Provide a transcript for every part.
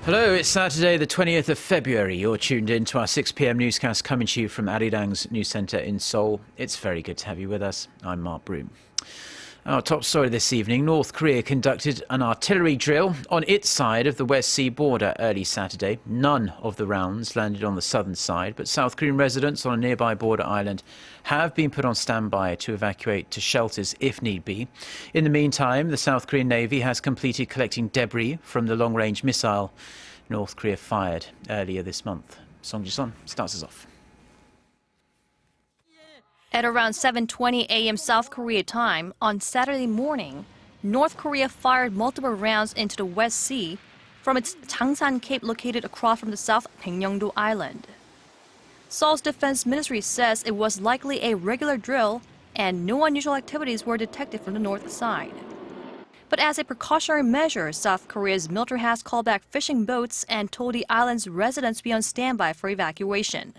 Hello, it's Saturday the 20th of February. You're tuned in to our 6 p.m. newscast coming to you from Arirang's news centre in Seoul. It's very good to have you with us. I'm Mark Broom. Our top story this evening, North Korea conducted an artillery drill on its side of the West Sea border early Saturday. None of the rounds landed on the southern side, but South Korean residents on a nearby border island have been put on standby to evacuate to shelters if need be. In the meantime, the South Korean Navy has completed collecting debris from the long-range missile North Korea fired earlier this month. Song Ji-sun starts us off. At around 7:20 a.m. South Korea time on Saturday morning, North Korea fired multiple rounds into the West Sea from its Changsan Cape located across from the South Baekneungdo Island. Seoul's defense ministry says it was likely a regular drill and no unusual activities were detected from the north side. But as a precautionary measure, South Korea's military has called back fishing boats and told the island's residents to be on standby for evacuation.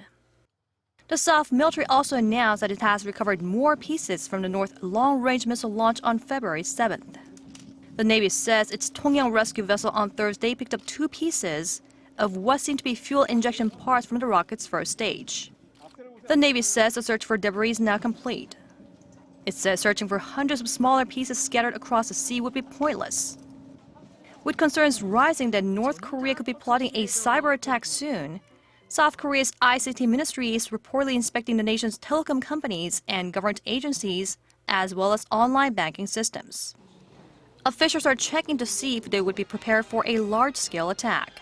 The South military also announced that it has recovered more pieces from the North long-range missile launch on February 7th. The Navy says its Tongyang rescue vessel on Thursday picked up 2 pieces of what seemed to be fuel injection parts from the rocket's first stage. The Navy says the search for debris is now complete. It says searching for hundreds of smaller pieces scattered across the sea would be pointless. With concerns rising that North Korea could be plotting a cyber attack soon, South Korea's ICT ministry is reportedly inspecting the nation's telecom companies and government agencies, as well as online banking systems. Officials are checking to see if they would be prepared for a large-scale attack.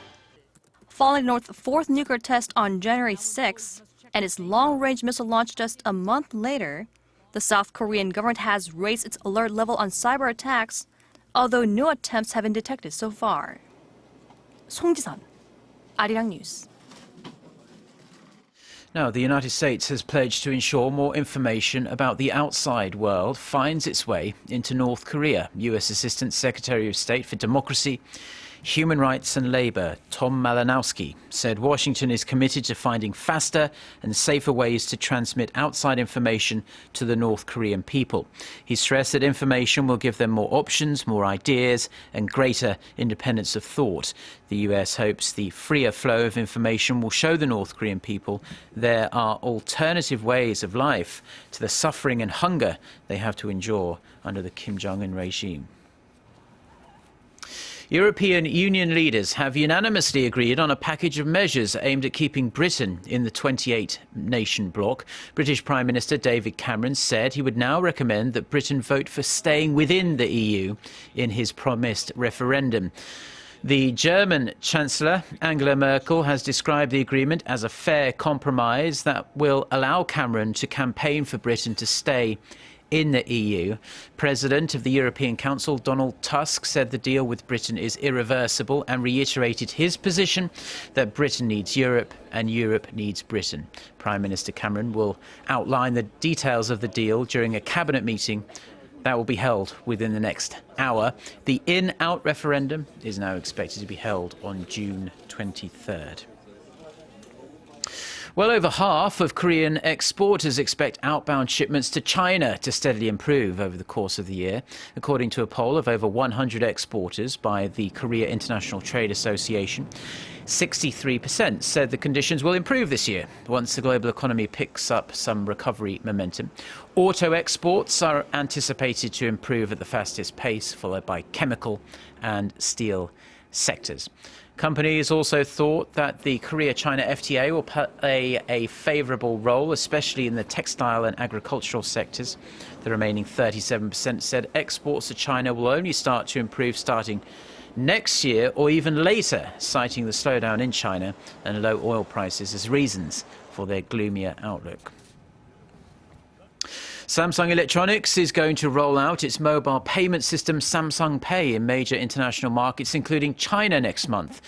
Following North's 4th nuclear test on January 6 and its long-range missile launch just a month later, the South Korean government has raised its alert level on cyber attacks, although no attempts have been detected so far. Song Ji-sun, Arirang News. Now, the United States has pledged to ensure more information about the outside world finds its way into North Korea. U.S. Assistant Secretary of State for Democracy, Human Rights and Labor, Tom Malinowski, said Washington is committed to finding faster and safer ways to transmit outside information to the North Korean people. He stressed that information will give them more options, more ideas, and greater independence of thought. The U.S. hopes the freer flow of information will show the North Korean people there are alternative ways of life to the suffering and hunger they have to endure under the Kim Jong-un regime. European Union leaders have unanimously agreed on a package of measures aimed at keeping Britain in the 28-nation bloc. British Prime Minister David Cameron said he would now recommend that Britain vote for staying within the EU in his promised referendum. The German Chancellor, Angela Merkel, has described the agreement as a fair compromise that will allow Cameron to campaign for Britain to stay in the EU. President of the European Council, Donald Tusk, said the deal with Britain is irreversible and reiterated his position that Britain needs Europe and Europe needs Britain. Prime Minister Cameron will outline the details of the deal during a cabinet meeting that will be held within the next hour. The in-out referendum is now expected to be held on June 23rd. Well over half of Korean exporters expect outbound shipments to China to steadily improve over the course of the year. According to a poll of over 100 exporters by the Korea International Trade Association, 63% said the conditions will improve this year once the global economy picks up some recovery momentum. Auto exports are anticipated to improve at the fastest pace, followed by chemical and steel sectors. Companies also thought that the Korea-China FTA will play a favourable role, especially in the textile and agricultural sectors. The remaining 37% said exports to China will only start to improve starting next year or even later, citing the slowdown in China and low oil prices as reasons for their gloomier outlook. Samsung Electronics is going to roll out its mobile payment system Samsung Pay in major international markets, including China, next month.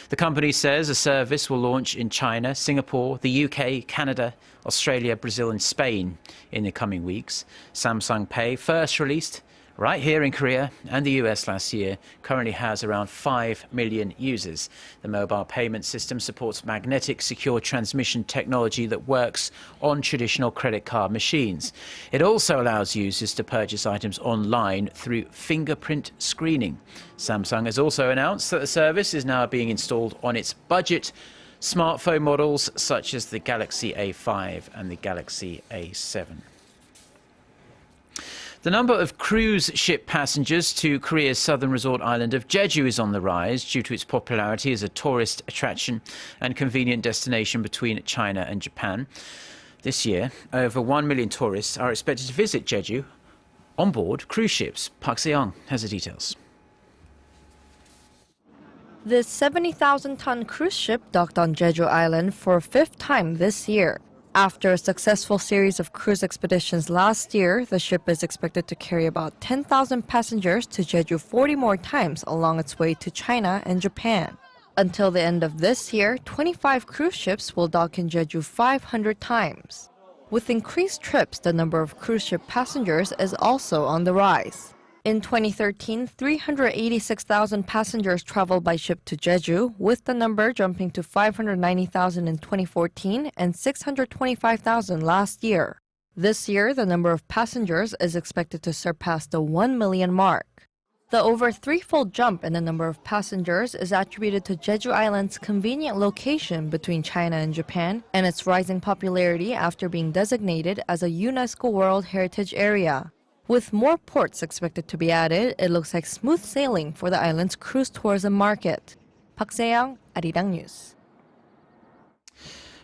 The company says a service will launch in China, Singapore, the UK, Canada, Australia, Brazil and Spain in the coming weeks. Samsung Pay, first released right here in Korea and the US last year, currently has around 5 million users. The mobile payment system supports magnetic secure transmission technology that works on traditional credit card machines. It also allows users to purchase items online through fingerprint screening. Samsung has also announced that the service is now being installed on its budget smartphone models such as the Galaxy A5 and the Galaxy A7. The number of cruise ship passengers to Korea's southern resort island of Jeju is on the rise due to its popularity as a tourist attraction and convenient destination between China and Japan. This year, over 1 million tourists are expected to visit Jeju on board cruise ships. Park Se-young has the details. This 70,000-ton cruise ship docked on Jeju Island for a fifth time this year. After a successful series of cruise expeditions last year, the ship is expected to carry about 10,000 passengers to Jeju 40 more times along its way to China and Japan. Until the end of this year, 25 cruise ships will dock in Jeju 500 times. With increased trips, the number of cruise ship passengers is also on the rise. In 2013, 386,000 passengers traveled by ship to Jeju, with the number jumping to 590,000 in 2014 and 625,000 last year. This year, the number of passengers is expected to surpass the 1 million mark. The over threefold jump in the number of passengers is attributed to Jeju Island's convenient location between China and Japan and its rising popularity after being designated as a UNESCO World Heritage Area. With more ports expected to be added, it looks like smooth sailing for the island's cruise tourism market. Park Se-young, Arirang News.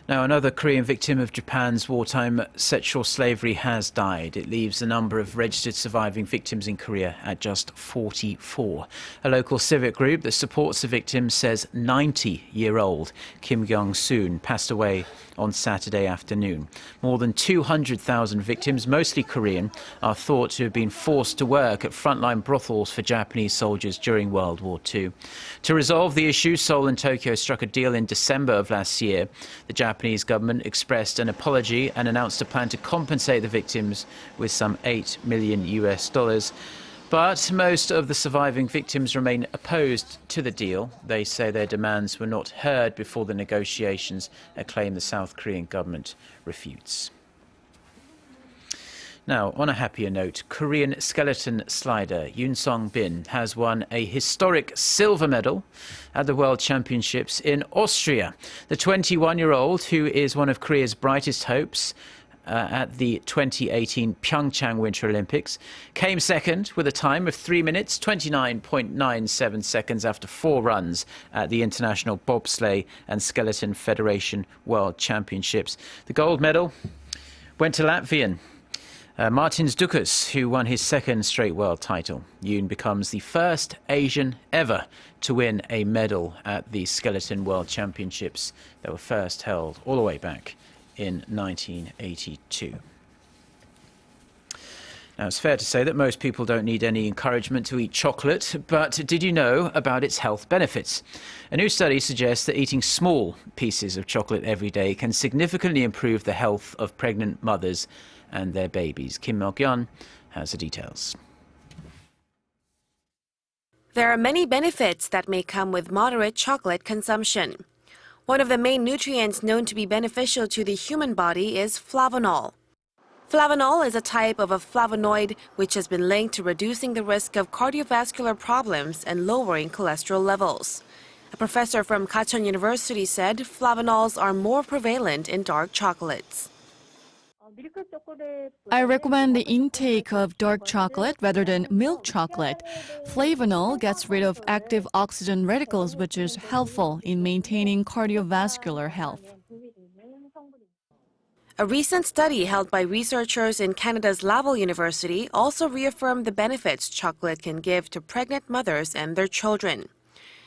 Now, another Korean victim of Japan's wartime sexual slavery has died. It leaves the number of registered surviving victims in Korea at just 44. A local civic group that supports the victims says 90-year-old Kim Kyung-soon passed away on Saturday afternoon. More than 200,000 victims, mostly Korean, are thought to have been forced to work at frontline brothels for Japanese soldiers during World War II. To resolve the issue, Seoul and Tokyo struck a deal in December of last year. The Japanese government expressed an apology and announced a plan to compensate the victims with some $8 million. But most of the surviving victims remain opposed to the deal. They say their demands were not heard before the negotiations, a claim the South Korean government refutes. Now, on a happier note, Korean skeleton slider Yoon Sung-bin has won a historic silver medal at the World Championships in Austria. The 21-year-old, who is one of Korea's brightest hopes at the 2018 Pyeongchang Winter Olympics, came second with a time of 3 minutes, 29.97 seconds after 4 runs at the International Bobsleigh and Skeleton Federation World Championships. The gold medal went to Latvian Martins Dukas, who won his second straight world title. Yoon becomes the first Asian ever to win a medal at the Skeleton World Championships that were first held all the way back in 1982. Now, it's fair to say that most people don't need any encouragement to eat chocolate, but did you know about its health benefits? A new study suggests that eating small pieces of chocolate every day can significantly improve the health of pregnant mothers and their babies. Kim Mok-yeon has the details. There are many benefits that may come with moderate chocolate consumption. One of the main nutrients known to be beneficial to the human body is flavonol. Flavonol is a type of a flavonoid which has been linked to reducing the risk of cardiovascular problems and lowering cholesterol levels. A professor from Gachon University said flavonols are more prevalent in dark chocolates. I recommend the intake of dark chocolate rather than milk chocolate. Flavanol gets rid of active oxygen radicals, which is helpful in maintaining cardiovascular health. A recent study held by researchers in Canada's Laval University also reaffirmed the benefits chocolate can give to pregnant mothers and their children.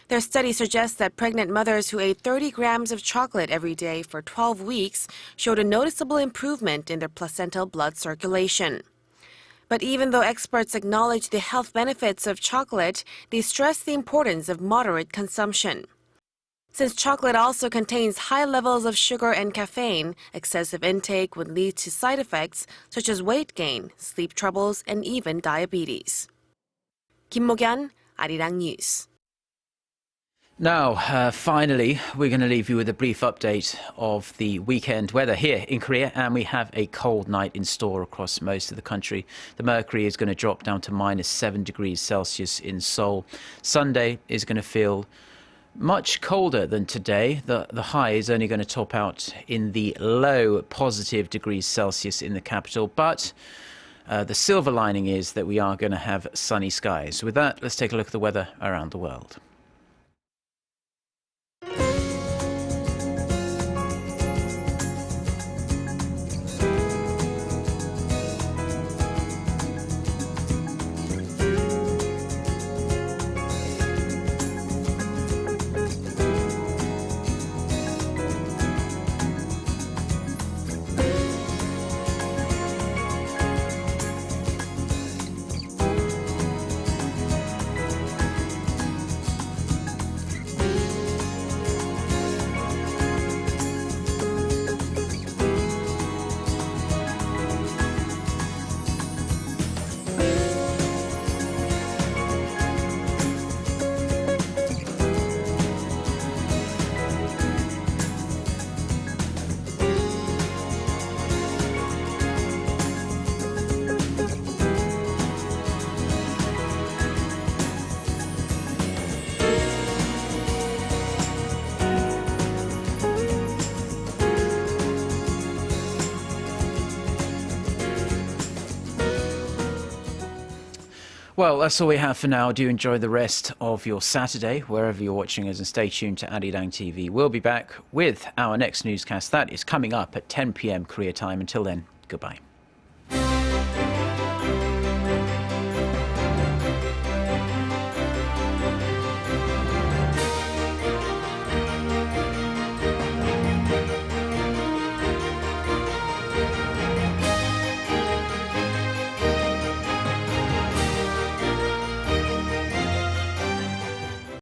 Their study suggests that pregnant mothers who ate 30 grams of chocolate every day for 12 weeks showed a noticeable improvement in their placental blood circulation. But even though experts acknowledge the health benefits of chocolate, they stress the importance of moderate consumption. Since chocolate also contains high levels of sugar and caffeine, excessive intake would lead to side effects such as weight gain, sleep troubles, and even diabetes. 김목연, Arirang News. Now, finally, we're going to leave you with a brief update of the weekend weather here in Korea, and we have a cold night in store across most of the country. The mercury is going to drop down to -7 degrees Celsius in Seoul. Sunday is going to feel much colder than today. The high is only going to top out in the low positive degrees Celsius in the capital, but the silver lining is that we are going to have sunny skies. With that, let's take a look at the weather around the world. Well, that's all we have for now. Do enjoy the rest of your Saturday, wherever you're watching us, and stay tuned to Arirang TV. We'll be back with our next newscast. That is coming up at 10 p.m. Korea time. Until then, goodbye.